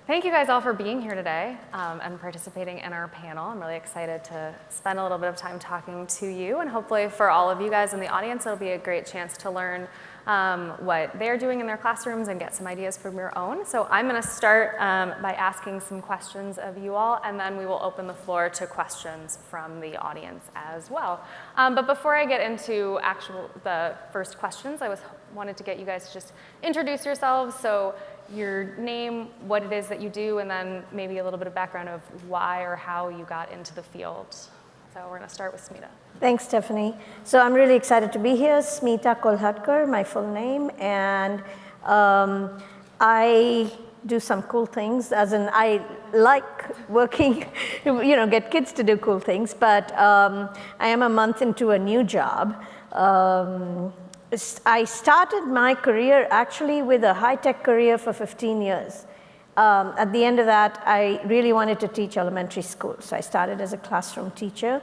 Thank you guys all for being here today and participating in our panel. I'm really excited to spend a little bit of time talking to you, and hopefully for all of you guys in the audience, it'll be a great chance to learn what they're doing in their classrooms and get some ideas from your own. So I'm going to start by asking some questions of you all, and then we will open the floor to questions from the audience as well. But before I get into the first questions, I wanted to get you guys to just introduce yourselves. So your name, what it is that you do, and then maybe a little bit of background of why or how you got into the field. So we're going to start with Smita. Thanks, Stephanie. So I'm really excited to be here. Smita Kolhatkar, my full name, and I do some cool things, as in I like working, get kids to do cool things, but I am a month into a new job. I started my career actually with a high-tech career for 15 years. At the end of that, I really wanted to teach elementary school. So I started as a classroom teacher.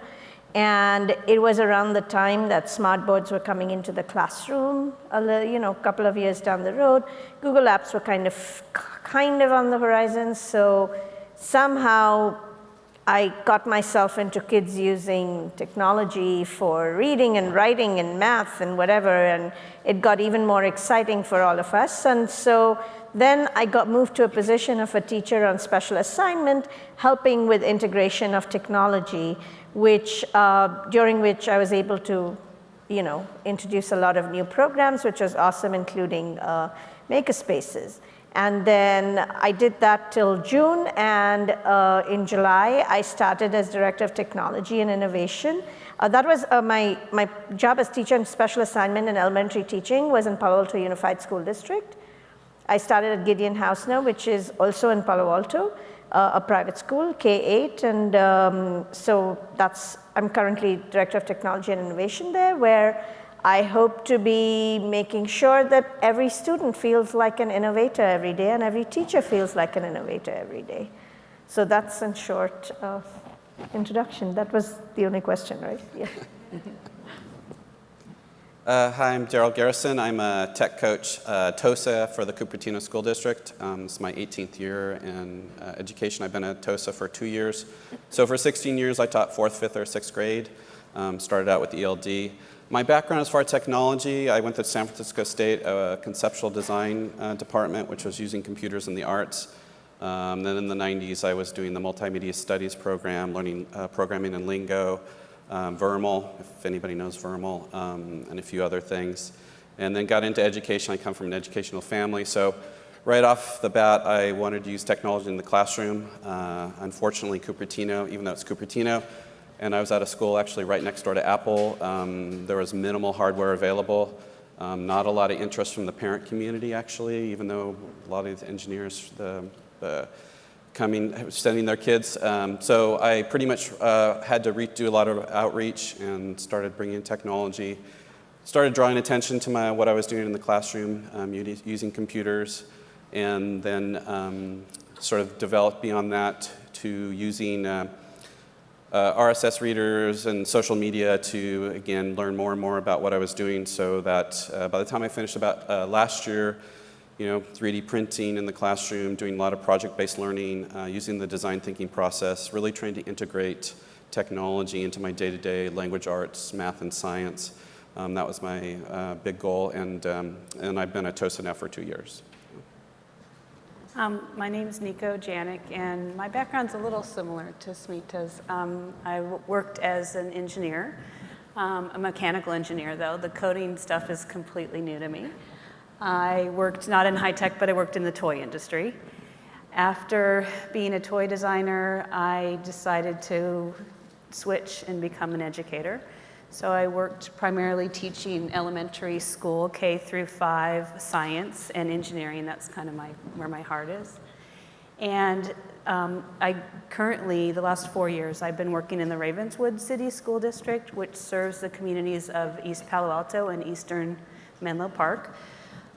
And it was around the time that smart boards were coming into the classroom, a couple of years down the road. Google Apps were kind of on the horizon. So somehow I got myself into kids using technology for reading and writing and math and whatever, and it got even more exciting for all of us. And so then I got moved to a position of a teacher on special assignment, helping with integration of technology, during which I was able to, introduce a lot of new programs, which was awesome, including makerspaces. And then I did that till June, and in July, I started as Director of Technology and Innovation. That was my job as teacher in special assignment and elementary teaching was in Palo Alto Unified School District. I started at Gideon Hausner, which is also in Palo Alto, a private school, K-8, and so I'm currently Director of Technology and Innovation there, where I hope to be making sure that every student feels like an innovator every day and every teacher feels like an innovator every day. So that's in short introduction. That was the only question, right? Yeah. Hi, I'm Derrall Garrison. I'm a tech coach, TOSA for the Cupertino School District. This is my 18th year in education. I've been at TOSA for 2 years. So for 16 years, I taught 4th, 5th, or 6th grade. Started out with ELD. My background as far as technology, I went to San Francisco State conceptual design department, which was using computers in the arts. Then in the 90s, I was doing the multimedia studies program, learning programming in Lingo, Vermal, if anybody knows Vermal, and a few other things. And then got into education. I come from an educational family, so right off the bat, I wanted to use technology in the classroom. Unfortunately, Cupertino, even though it's Cupertino, and I was at a school actually right next door to Apple. There was minimal hardware available. Not a lot of interest from the parent community, actually, even though a lot of the engineers sending their kids. So I pretty much had to do a lot of outreach and started bringing technology. Started drawing attention to what I was doing in the classroom, using computers, and then sort of developed beyond that to using RSS readers and social media to, again, learn more and more about what I was doing, so that by the time I finished about last year, 3D printing in the classroom, doing a lot of project-based learning, using the design thinking process, really trying to integrate technology into my day-to-day language arts, math, and science. That was my big goal, and I've been at TOSA now for 2 years. My name is Nico Janik, and my background's a little similar to Smita's. I worked as an engineer, a mechanical engineer, though. The coding stuff is completely new to me. I worked not in high tech, but I worked in the toy industry. After being a toy designer, I decided to switch and become an educator. So I worked primarily teaching elementary school, K through 5, science and engineering. That's kind of where my heart is. And I currently, the last 4 years, I've been working in the Ravenswood City School District, which serves the communities of East Palo Alto and Eastern Menlo Park.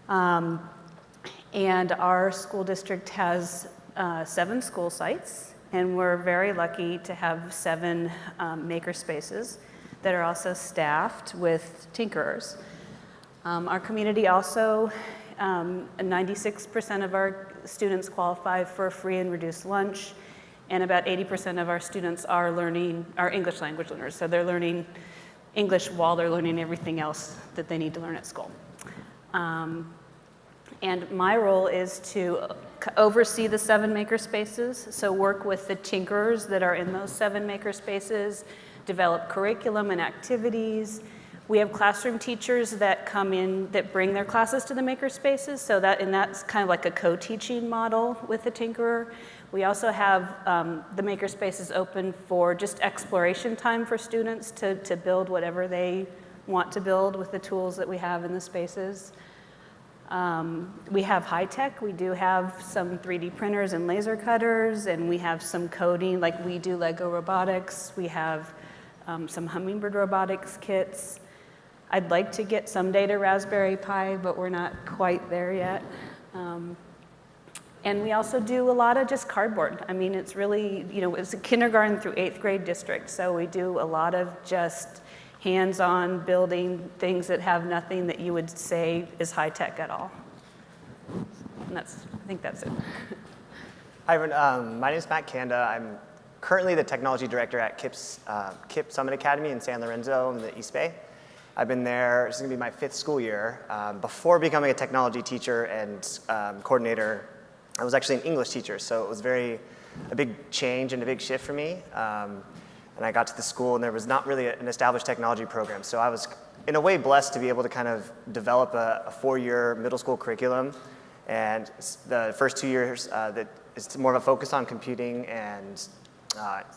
And our school district has 7 school sites, and we're very lucky to have 7 maker spaces that are also staffed with tinkerers. Our community also 96% of our students qualify for a free and reduced lunch, and about 80% of our students are English language learners. So they're learning English while they're learning everything else that they need to learn at school. And my role is to oversee the 7 makerspaces, so work with the tinkerers that are in those 7 makerspaces, develop curriculum and activities. We have classroom teachers that come in that bring their classes to the makerspaces, that's kind of like a co-teaching model with the tinkerer. We also have the makerspaces open for just exploration time for students to build whatever they want to build with the tools that we have in the spaces. We have high tech. We do have some 3D printers and laser cutters, and we have some coding, like we do Lego Robotics. We have some Hummingbird robotics kits. I'd like to get someday to Raspberry Pi, but we're not quite there yet. And we also do a lot of just cardboard. I mean, it's really, it's a kindergarten through 8th grade district, so we do a lot of just hands-on building things that have nothing that you would say is high-tech at all. And I think that's it. Hi, everyone. My name is Mathew Kandah. I'm currently the technology director at KIP Summit Academy in San Lorenzo in the East Bay. I've been there, this is going to be my 5th school year. Before becoming a technology teacher and coordinator, I was actually an English teacher, so it was a big change and a big shift for me. And I got to the school, and there was not really an established technology program. So I was, in a way, blessed to be able to kind of develop a 4-year middle school curriculum. And the first 2 years, that is more of a focus on computing and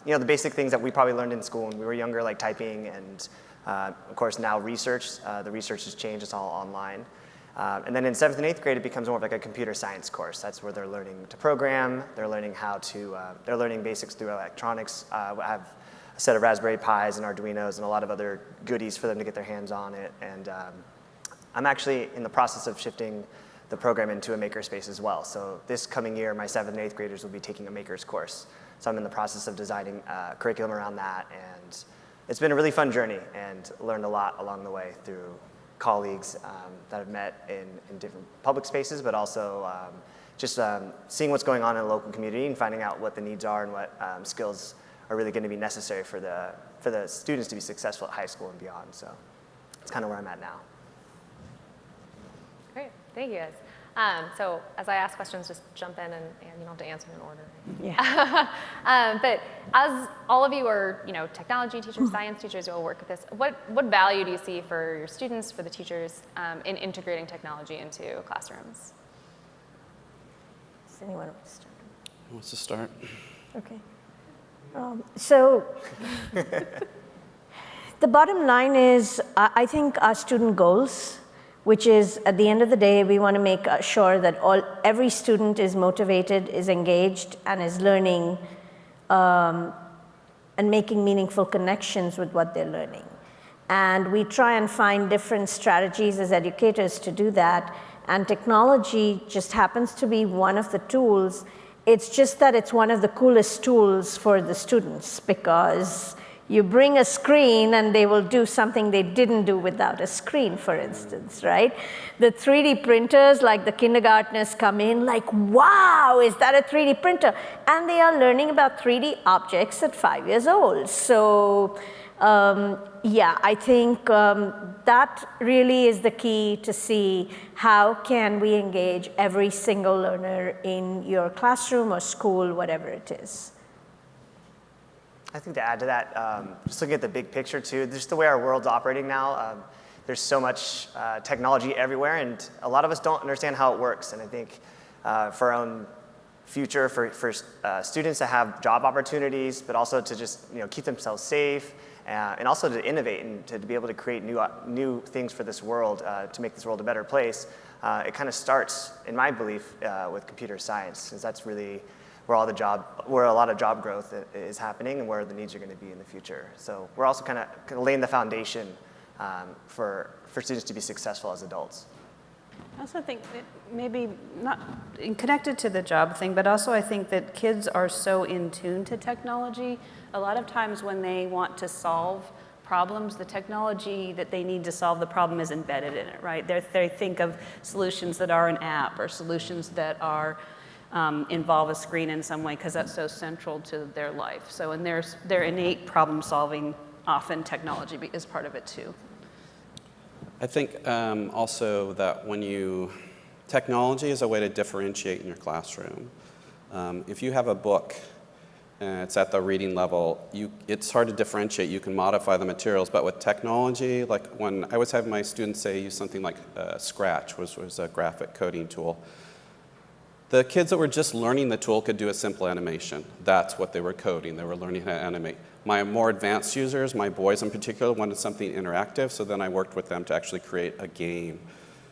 the basic things that we probably learned in school when we were younger, like typing and, of course, now research. The research has changed. It's all online. And then in 7th and 8th grade, it becomes more of like a computer science course. That's where they're learning to program. They're learning they're learning basics through electronics. I have a set of Raspberry Pis and Arduinos and a lot of other goodies for them to get their hands on it. And I'm actually in the process of shifting the program into a makerspace as well. So this coming year, my 7th and 8th graders will be taking a makers course. So I'm in the process of designing curriculum around that. And it's been a really fun journey and learned a lot along the way through colleagues that I've met in different public spaces, but also just seeing what's going on in the local community and finding out what the needs are and what skills are really going to be necessary for the students to be successful at high school and beyond. So that's kind of where I'm at now. Great, thank you guys. So as I ask questions, just jump in and you don't have to answer in order. Yeah. But as all of you are, technology teachers, science teachers, you all work with this. What value do you see for your students, for the teachers, in integrating technology into classrooms? Does anyone want to start? Who wants to start? Okay. So the bottom line is, I think our student goals, which is at the end of the day, we want to make sure that every student is motivated, is engaged, and is learning and making meaningful connections with what they're learning. And we try and find different strategies as educators to do that. And technology just happens to be one of the tools. It's just that it's one of the coolest tools for the students, because you bring a screen and they will do something they didn't do without a screen, for instance, right? The 3D printers, like the kindergartners come in like, wow, is that a 3D printer? And they are learning about 3D objects at 5 years old. So yeah, I think that really is the key to see how can we engage every single learner in your classroom or school, whatever it is. I think to add to that, just looking at the big picture too, just the way our world's operating now, there's so much technology everywhere, and a lot of us don't understand how it works. And I think for our own future, for students to have job opportunities, but also to just keep themselves safe, and also to innovate and to be able to create new things for this world, to make this world a better place, it kind of starts, in my belief, with computer science, because that's really where a lot of job growth is happening and where the needs are going to be in the future. So we're also kind of laying the foundation for students to be successful as adults. I also think that maybe not connected to the job thing, but also I think that kids are so in tune to technology. A lot of times when they want to solve problems, the technology that they need to solve the problem is embedded in it, right? They think of solutions that are an app or solutions that are involve a screen in some way because that's so central to their life. So in their innate problem solving, often technology is part of it too. I think also that technology is a way to differentiate in your classroom. If you have a book and it's at the reading level, it's hard to differentiate. You can modify the materials, but with technology, like when I was having my students use something like Scratch, which was a graphic coding tool, the kids that were just learning the tool could do a simple animation. That's what they were coding. They were learning how to animate. My more advanced users, my boys in particular, wanted something interactive, so then I worked with them to actually create a game.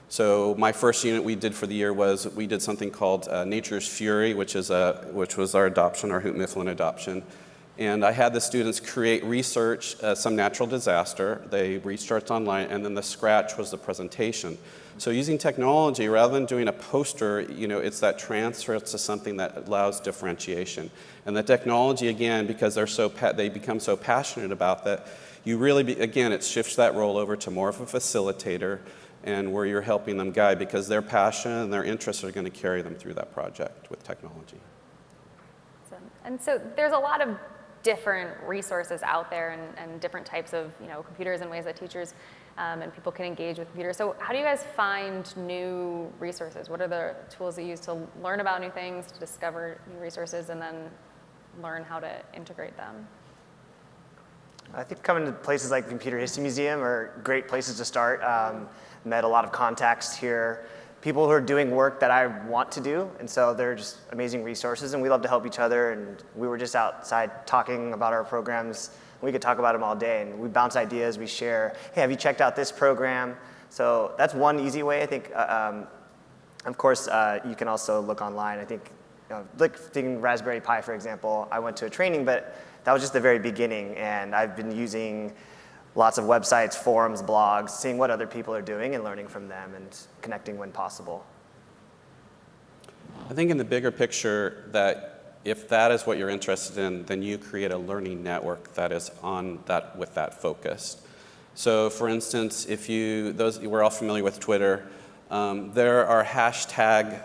So my first unit we did for the year was we did something called Nature's Fury, which was our adoption, our Hoot Mifflin adoption. And I had the students research some natural disaster. They researched online, and then the Scratch was the presentation. So using technology, rather than doing a poster, it's that transfer to something that allows differentiation. And the technology, again, because they become so passionate about that, it shifts that role over to more of a facilitator, and where you're helping them guide, because their passion and their interests are going to carry them through that project with technology. And so there's a lot of different resources out there and different types of computers and ways that teachers and people can engage with computers. So how do you guys find new resources? What are the tools that you use to learn about new things, to discover new resources, and then learn how to integrate them? I think coming to places like the Computer History Museum are great places to start. Met a lot of contacts here, people who are doing work that I want to do, and so they're just amazing resources, and we love to help each other, and we were just outside talking about our programs. We could talk about them all day, and we bounce ideas, we share, hey, have you checked out this program? So that's one easy way, I think. Of course, you can also look online. I think, like thinking Raspberry Pi, for example, I went to a training, but that was just the very beginning, and I've been using lots of websites, forums, blogs, seeing what other people are doing and learning from them and connecting when possible. I think in the bigger picture that if that is what you're interested in, then you create a learning network that is on that with that focus. So for instance, we're all familiar with Twitter, there are hashtag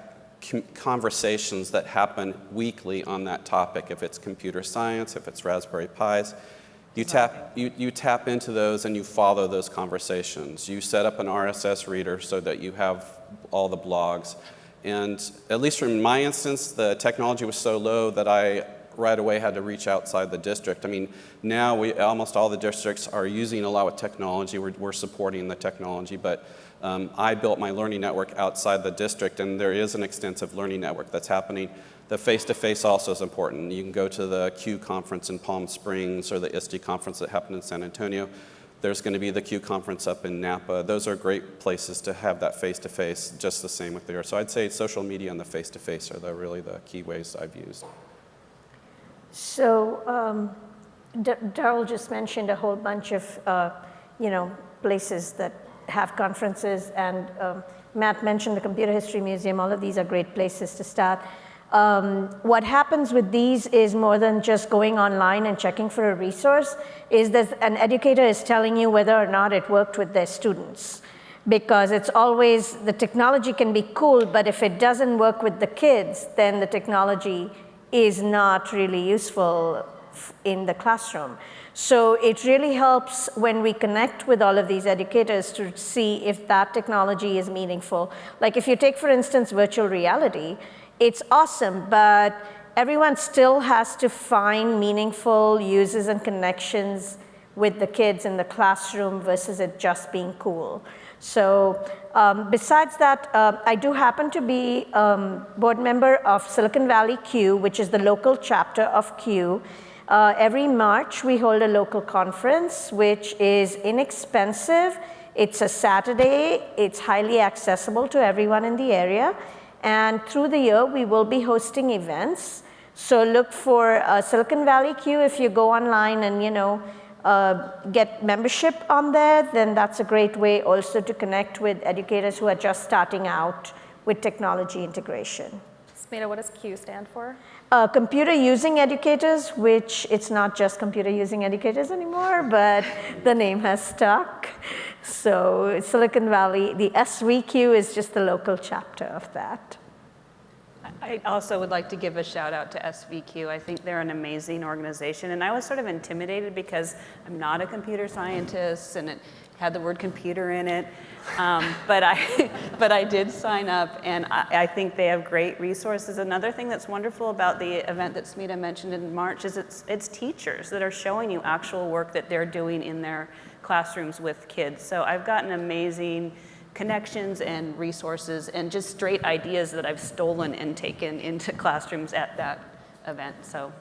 conversations that happen weekly on that topic. If it's computer science, if it's Raspberry Pis, you tap into those and you follow those conversations. You set up an RSS reader so that you have all the blogs. And at least from my instance, the technology was so low that I right away had to reach outside the district. I mean, now almost all the districts are using a lot of technology. We're supporting the technology, but I built my learning network outside the district, and there is an extensive learning network that's happening. The face-to-face also is important. You can go to the Q conference in Palm Springs or the ISTE conference that happened in San Antonio. There's going to be the Q conference up in Napa. Those are great places to have that face-to-face, just the same with there. So I'd say social media and the face-to-face are really the key ways I've used. So Derrall just mentioned a whole bunch of places that have conferences, and Matt mentioned the Computer History Museum. All of these are great places to start. What happens with these is more than just going online and checking for a resource, is that an educator is telling you whether or not it worked with their students. Because it's always, the technology can be cool, but if it doesn't work with the kids, then the technology is not really useful in the classroom. So it really helps when we connect with all of these educators to see if that technology is meaningful. Like if you take, for instance, virtual reality, it's awesome, but everyone still has to find meaningful uses and connections with the kids in the classroom versus it just being cool. So besides that, I do happen to be board member of Silicon Valley Q, which is the local chapter of Q. Every March, we hold a local conference, which is inexpensive. It's a Saturday. It's highly accessible to everyone in the area. And through the year, we will be hosting events. So look for Silicon Valley Q. If you go online and get membership on there, then that's a great way also to connect with educators who are just starting out with technology integration. Smita, what does Q stand for? Computer using educators, which it's not just computer using educators anymore, but the name has stuck. So Silicon Valley, the SVQ is just the local chapter of that. I also would like to give a shout out to SVQ. I think they're an amazing organization, and I was sort of intimidated because I'm not a computer scientist, and it had the word computer in it, but I did sign up, and I think they have great resources. Another thing that's wonderful about the event that Smita mentioned in March is it's teachers that are showing you actual work that they're doing in their classrooms with kids. So I've gotten amazing connections and resources and just straight ideas that I've stolen and taken into classrooms at that event. So.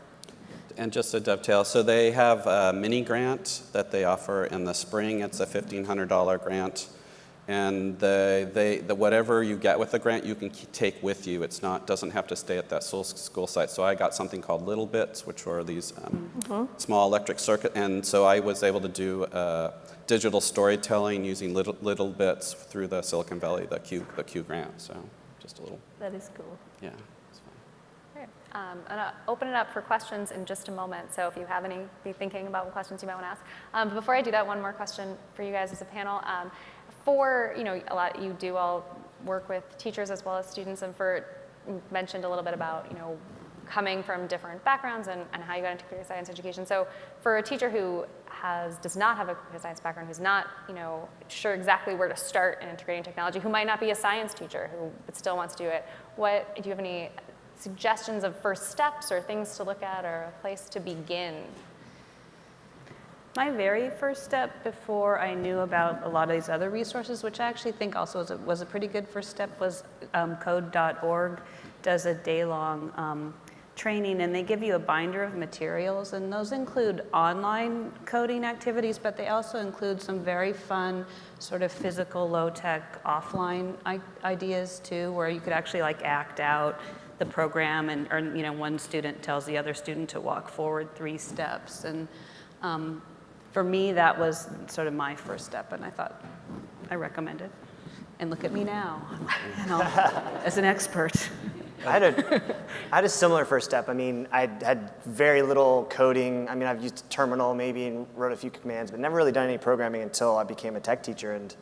And just to dovetail, so they have a mini grant that they offer in the spring. It's a $1,500 grant. And whatever you get with the grant, you can take with you. It's not, doesn't have to stay at that school site. So I got something called Little Bits, which were these small electric circuit. And so I was able to do digital storytelling using little bits through the Silicon Valley, the Q grant. So just a little. That is cool. Yeah, it's fun. Great. I'm going to open it up for questions in just a moment. So if you have any, be thinking about what questions you might want to ask. But before I do that, one more question for you guys as a panel. For, you do all work with teachers as well as students, and you mentioned a little bit about, coming from different backgrounds and how you got into computer science education. So for a teacher who does not have a computer science background, who's not, sure exactly where to start in integrating technology, who might not be a science teacher, but still wants to do it, do you have any suggestions of first steps or things to look at or a place to begin? My very first step before I knew about a lot of these other resources, which I actually think also was a pretty good first step, was code.org does a day-long training, and they give you a binder of materials, and those include online coding activities, but they also include some very fun sort of physical, low-tech, offline ideas too, where you could actually act out the program, or one student tells the other student to walk forward 3 steps, and for me, that was sort of my first step, and I thought I recommend it. And look at me now, as an expert. I had a similar first step. I mean, I had very little coding. I mean, I've used terminal maybe and wrote a few commands, but never really done any programming until I became a tech teacher. And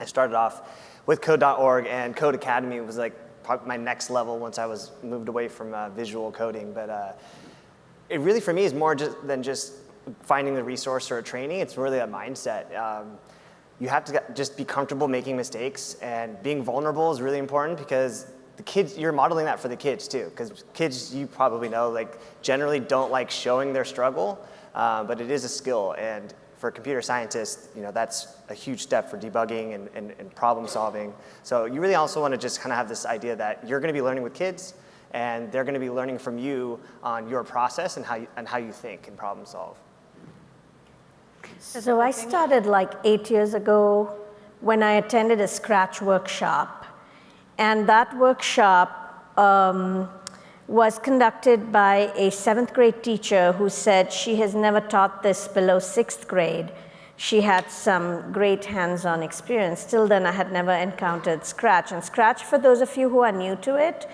I started off with code.org, and Code Academy was probably my next level once I was moved away from visual coding. But it really, for me, is more than just finding the resource or a training. It's really a mindset. You have to just be comfortable making mistakes, and being vulnerable is really important because the kids, you're modeling that for the kids too, because kids, you probably know, generally don't like showing their struggle, but it is a skill, and for computer scientists, that's a huge step for debugging and problem solving. So you really also want to just kind of have this idea that you're going to be learning with kids, and they're going to be learning from you on your process and how you think and problem solve. So I started 8 years ago when I attended a Scratch workshop. And that workshop was conducted by a 7th grade teacher who said she has never taught this below 6th grade. She had some great hands-on experience. Till then, I had never encountered Scratch. And Scratch, for those of you who are new to it,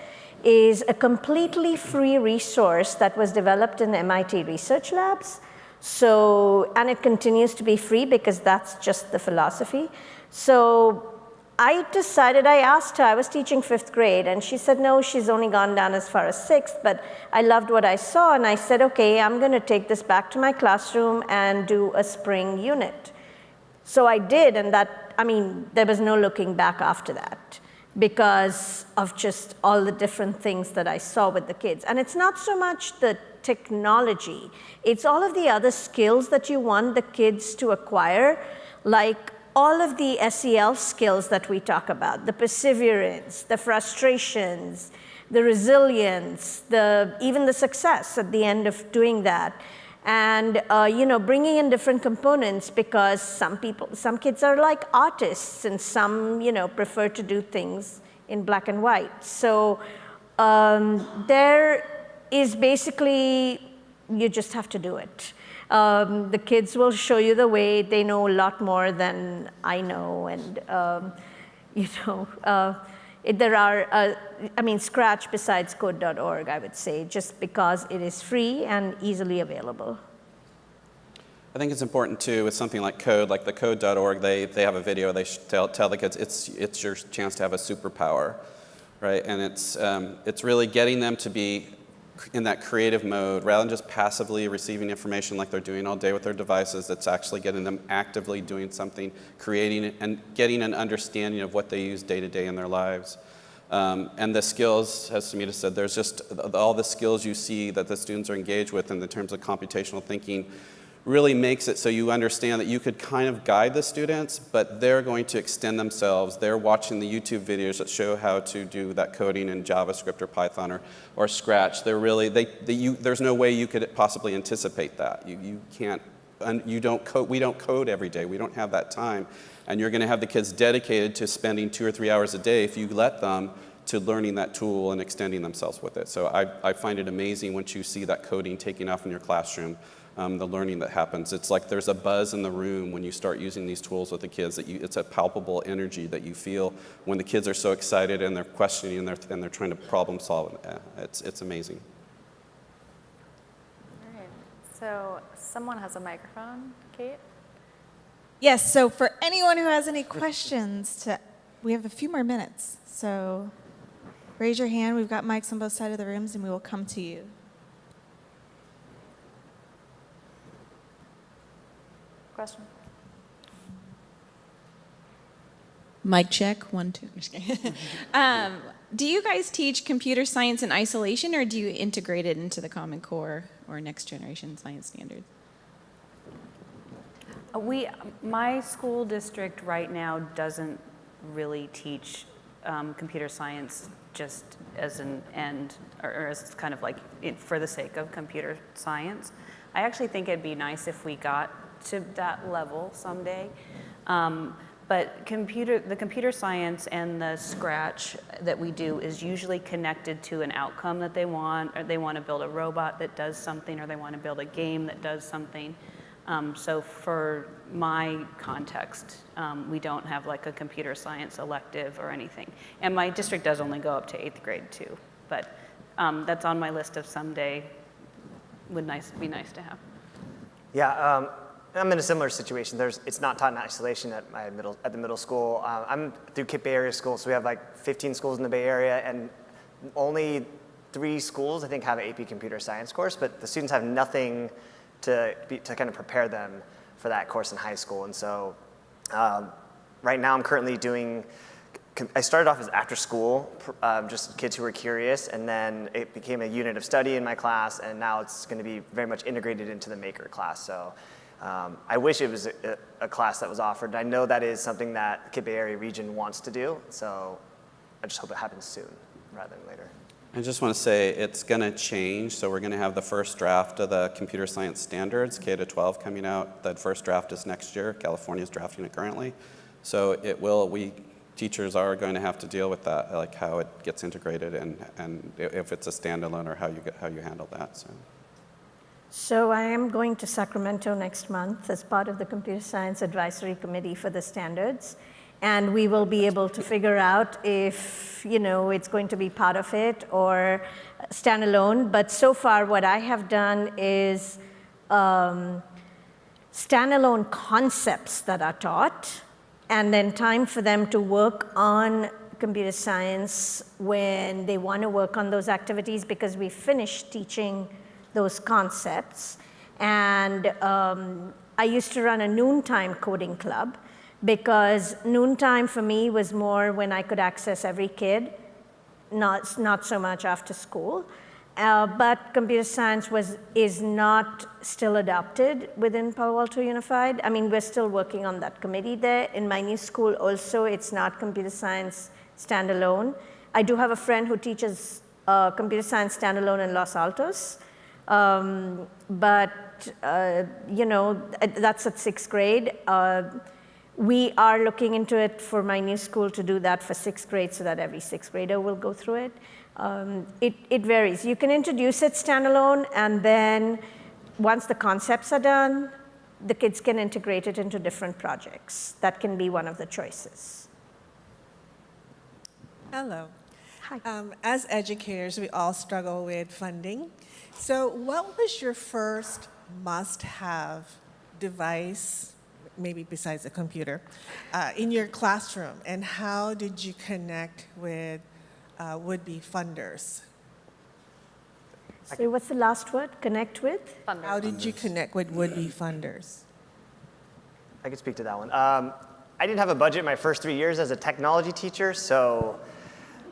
is a completely free resource that was developed in the MIT research labs. So, and it continues to be free because that's just the philosophy. So I asked her, I was teaching 5th grade, and she said, no, she's only gone down as far as 6th, but I loved what I saw, and I said, okay, I'm gonna take this back to my classroom and do a spring unit. So I did, and there was no looking back after that because of just all the different things that I saw with the kids. And it's not so much the technology, it's all of the other skills that you want the kids to acquire, like all of the SEL skills that we talk about, the perseverance, the frustrations, the resilience, even the success at the end of doing that. And bringing in different components, because some kids are like artists, and some prefer to do things in black and white. So there is basically, you just have to do it. The kids will show you the way. They know a lot more than I know, and There are, Scratch besides code.org, I would say, just because it is free and easily available. I think it's important too with something like code, like the code.org, they have a video, they tell the kids it's your chance to have a superpower, right? And it's really getting them to be in that creative mode rather than just passively receiving information like they're doing all day with their devices. It's actually getting them actively doing something, creating and getting an understanding of what they use day to day in their lives. And the skills, as Smita said, there's just all the skills you see that the students are engaged with in the terms of computational thinking really makes it so you understand that you could kind of guide the students, but they're going to extend themselves. They're watching the YouTube videos that show how to do that coding in JavaScript or Python or Scratch. They're really, there's no way you could possibly anticipate that. You can't, you don't code, we don't code every day. We don't have that time. And you're going to have the kids dedicated to spending 2 or 3 hours a day if you let them to learning that tool and extending themselves with it. So I find it amazing once you see that coding taking off in your classroom. The learning that happens. It's like there's a buzz in the room when you start using these tools with the kids. It's a palpable energy that you feel when the kids are so excited and they're questioning and they're trying to problem solve. It's amazing. All right. So someone has a microphone, Kate? Yes, so for anyone who has any questions, we have a few more minutes. So raise your hand. We've got mics on both sides of the rooms, and we will come to you. Question? Mic check, 1, 2. I'm just kidding. Do you guys teach computer science in isolation, or do you integrate it into the Common Core or next generation science standards? My school district right now doesn't really teach computer science just as an end, or as kind of like for the sake of computer science. I actually think it'd be nice if we got to that level someday. But the computer science and the Scratch that we do is usually connected to an outcome that they want, or they want to build a robot that does something, or they want to build a game that does something. So for my context, we don't have like a computer science elective or anything. And my district does only go up to 8th grade too. But that's on my list of someday would be nice to have. Yeah, I'm in a similar situation. It's not taught in isolation at the middle school. I'm through KIPP Bay Area School, so we have like 15 schools in the Bay Area, and only 3 schools I think have an AP Computer Science course, but the students have nothing to kind of prepare them for that course in high school. And so right now I'm currently I started off as after school, just kids who were curious, and then it became a unit of study in my class, and now it's going to be very much integrated into the Maker class. So I wish it was a class that was offered. I know that is something that the KIPP Bay Area region wants to do, so I just hope it happens soon rather than later. I just want to say it's going to change. So we're going to have the first draft of the computer science standards, K-12, coming out. That first draft is next year. California is drafting it currently. So teachers are going to have to deal with that, like how it gets integrated and if it's a standalone or how you handle that. So I am going to Sacramento next month as part of the Computer Science Advisory Committee for the standards. And we will be able to figure out if, it's going to be part of it or standalone. But so far, what I have done is standalone concepts that are taught, and then time for them to work on computer science when they want to work on those activities, because we finished teaching those concepts. And I used to run a noontime coding club, because noontime for me was more when I could access every kid, not so much after school. But computer science is not still adopted within Palo Alto Unified. I mean, we're still working on that committee there. In my new school also, it's not computer science standalone. I do have a friend who teaches computer science standalone in Los Altos. But that's at 6th grade. We are looking into it for my new school to do that for 6th grade so that every 6th grader will go through it. It varies. You can introduce it standalone, and then once the concepts are done, the kids can integrate it into different projects. That can be one of the choices. Hello. Hi. As educators, we all struggle with funding. So what was your first must-have device, maybe besides a computer, in your classroom? And how did you connect with would-be funders? So what's the last word? Connect with? How did you connect with would-be funders? I could speak to that one. I didn't have a budget my first 3 years as a technology teacher, so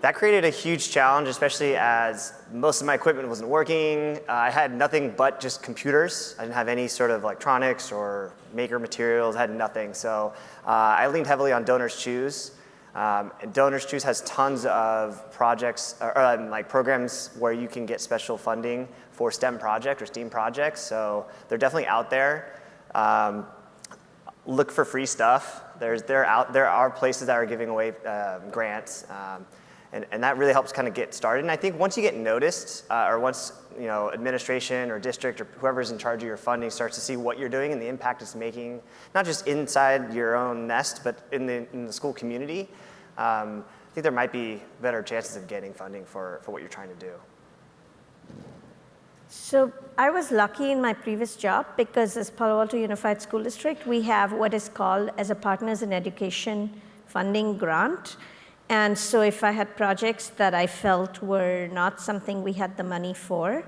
that created a huge challenge, especially as most of my equipment wasn't working. I had nothing but just computers. I didn't have any sort of electronics or maker materials, I had nothing. So I leaned heavily on Donors Choose. And Donors Choose has tons of projects, like programs where you can get special funding for STEM projects or STEAM projects. So they're definitely out there. Look for free stuff. There are places that are giving away grants. And that really helps kind of get started. And I think once you get noticed, or once administration or district or whoever's in charge of your funding starts to see what you're doing and the impact it's making, not just inside your own nest, but in the school community, I think there might be better chances of getting funding for what you're trying to do. So I was lucky in my previous job because as Palo Alto Unified School District, we have what is called as a Partners in Education funding grant. And so if I had projects that I felt were not something we had the money for,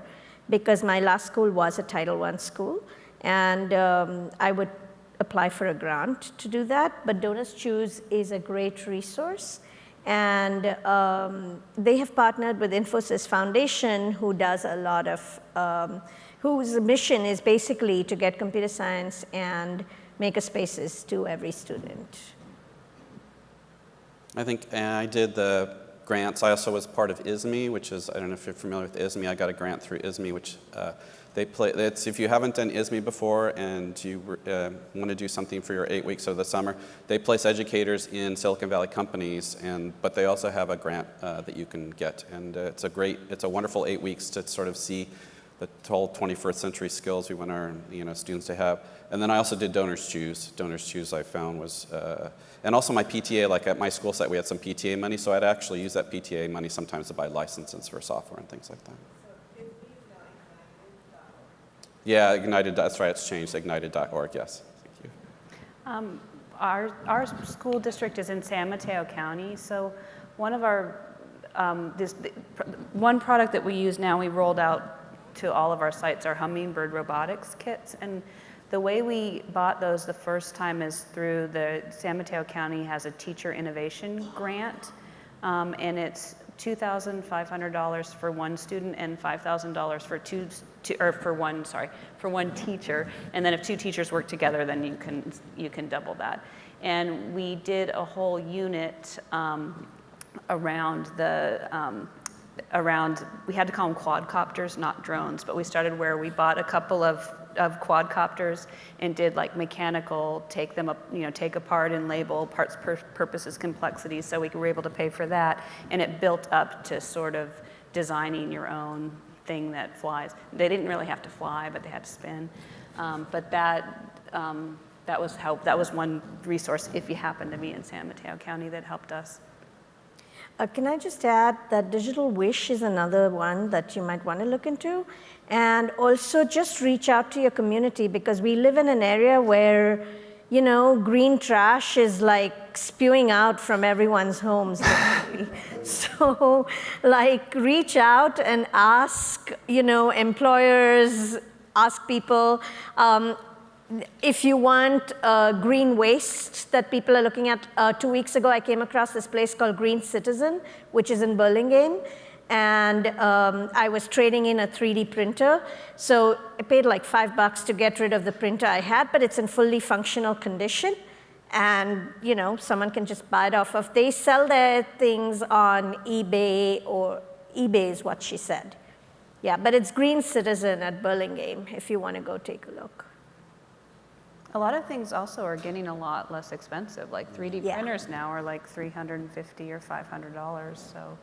because my last school was a Title I school, and I would apply for a grant to do that. But Donors Choose is a great resource. And they have partnered with Infosys Foundation, who does a lot of, whose mission is basically to get computer science and makerspaces to every student. I think I did the grants. I also was part of ISME, which is, I don't know if you're familiar with ISME. I got a grant through ISME, which if you haven't done ISME before and you want to do something for your 8 weeks of the summer, they place educators in Silicon Valley companies, but they also have a grant that you can get. And it's a wonderful 8 weeks to sort of see the whole 21st century skills we want our students to have. And then I also did Donors Choose. Donors Choose I found was, and also my PTA, like at my school site we had some PTA money, so I'd actually use that PTA money sometimes to buy licenses for software and things like that. Yeah, Ignited, that's right, it's changed, ignited.org, yes. Thank you. Our school district is in San Mateo County, so one of our, one product that we use now, we rolled out to all of our sites, are Hummingbird Robotics kits. And the way we bought those the first time is through the San Mateo County has a teacher innovation grant, and it's $2,500 for one student and $5,000 for one teacher. And then if two teachers work together, then you can double that. And we did a whole unit around we had to call them quadcopters, not drones, but we started where we bought a couple of quadcopters and did like mechanical, take them up, take apart and label parts, purposes, complexities, so we were able to pay for that, and it built up to sort of designing your own thing that flies. They didn't really have to fly, but they had to spin. But that was one resource if you happen to be in San Mateo County that helped us. Can I just add that Digital Wish is another one that you might want to look into. And also just reach out to your community, because we live in an area where, green trash is like spewing out from everyone's homes. So reach out and ask, employers, ask people. If you want green waste that people are looking at, 2 weeks ago I came across this place called Green Citizen, which is in Burlingame, and I was trading in a 3D printer. So I paid like $5 to get rid of the printer I had, but it's in fully functional condition, and someone can just buy it off of. They sell their things on eBay, or eBay is what she said. Yeah, but it's Green Citizen at Burlingame if you want to go take a look. A lot of things also are getting a lot less expensive. Like 3D printers now are like $350 or $500. So.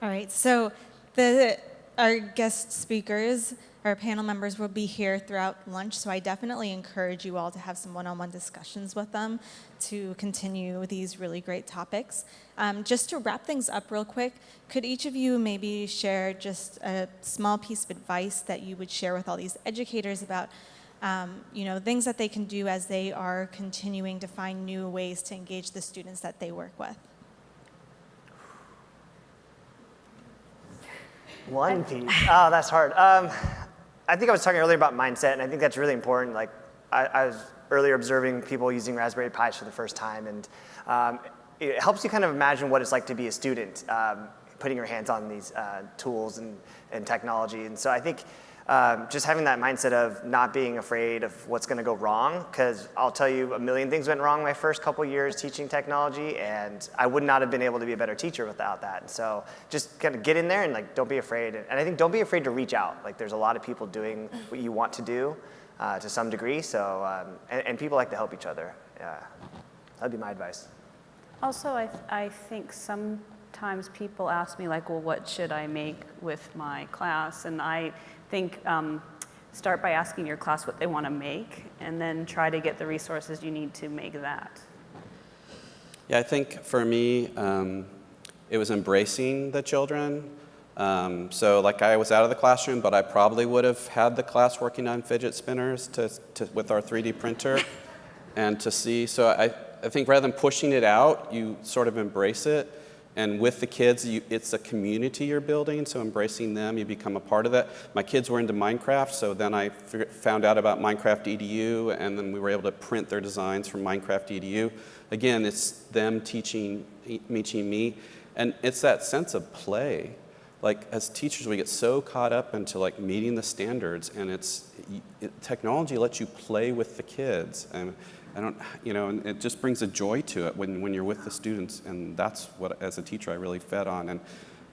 All right. So our guest speakers our panel members will be here throughout lunch, so I definitely encourage you all to have some one-on-one discussions with them to continue these really great topics. Just to wrap things up real quick, could each of you maybe share just a small piece of advice that you would share with all these educators about things that they can do as they are continuing to find new ways to engage the students that they work with? One piece. Oh, that's hard. I think I was talking earlier about mindset, and I think that's really important. Like, I was earlier observing people using Raspberry Pis for the first time, and it helps you kind of imagine what it's like to be a student, putting your hands on these tools and technology. And so I think just having that mindset of not being afraid of what's going to go wrong, because I'll tell you, a million things went wrong my first couple years teaching technology, and I would not have been able to be a better teacher without that. And so just kind of get in there and like don't be afraid. And I think don't be afraid to reach out. Like there's a lot of people doing what you want to do to some degree. So and people like to help each other. Yeah, that'd be my advice. Also, I think sometimes people ask me like, well, what should I make with my class? And I think start by asking your class what they want to make, and then try to get the resources you need to make that. Yeah, I think for me, it was embracing the children. So like I was out of the classroom, but I probably would have had the class working on fidget spinners with our 3D printer and to see. So I think rather than pushing it out, you sort of embrace it. And with the kids, it's a community you're building, so embracing them, you become a part of that. My kids were into Minecraft, so then I found out about Minecraft EDU, and then we were able to print their designs from Minecraft EDU. Again, it's them teaching me, and it's that sense of play. Like as teachers, we get so caught up into like meeting the standards, and technology lets you play with the kids. And and it just brings a joy to it when you're with the students, and that's what, as a teacher, I really fed on. And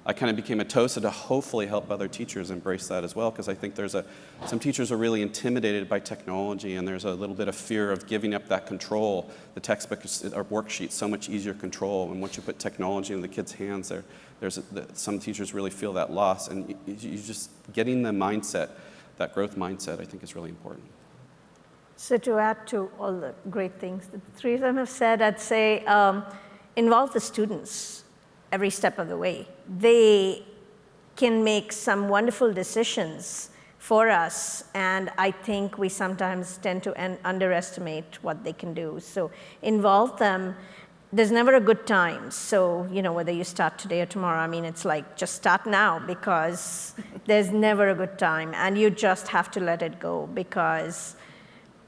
I kind of became a TOSA to hopefully help other teachers embrace that as well, because I think some teachers are really intimidated by technology, and there's a little bit of fear of giving up that control. The textbook or worksheet's so much easier to control, and once you put technology in the kids' hands, some teachers really feel that loss, and you just getting the mindset, that growth mindset, I think is really important. So to add to all the great things that the three of them have said, I'd say involve the students every step of the way. They can make some wonderful decisions for us, and I think we sometimes tend to underestimate what they can do. So involve them. There's never a good time. So, whether you start today or tomorrow, I mean, it's like just start now, because there's never a good time, and you just have to let it go, because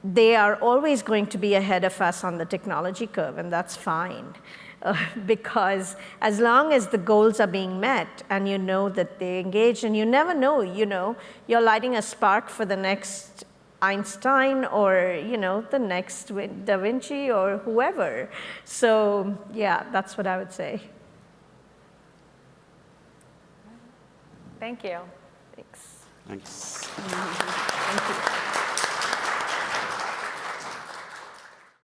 they are always going to be ahead of us on the technology curve, and that's fine. Because as long as the goals are being met and you know that they engage, and you never know, you're lighting a spark for the next Einstein or, the next Da Vinci or whoever. So yeah, that's what I would say. Thank you. Thanks. Thanks. Thank you.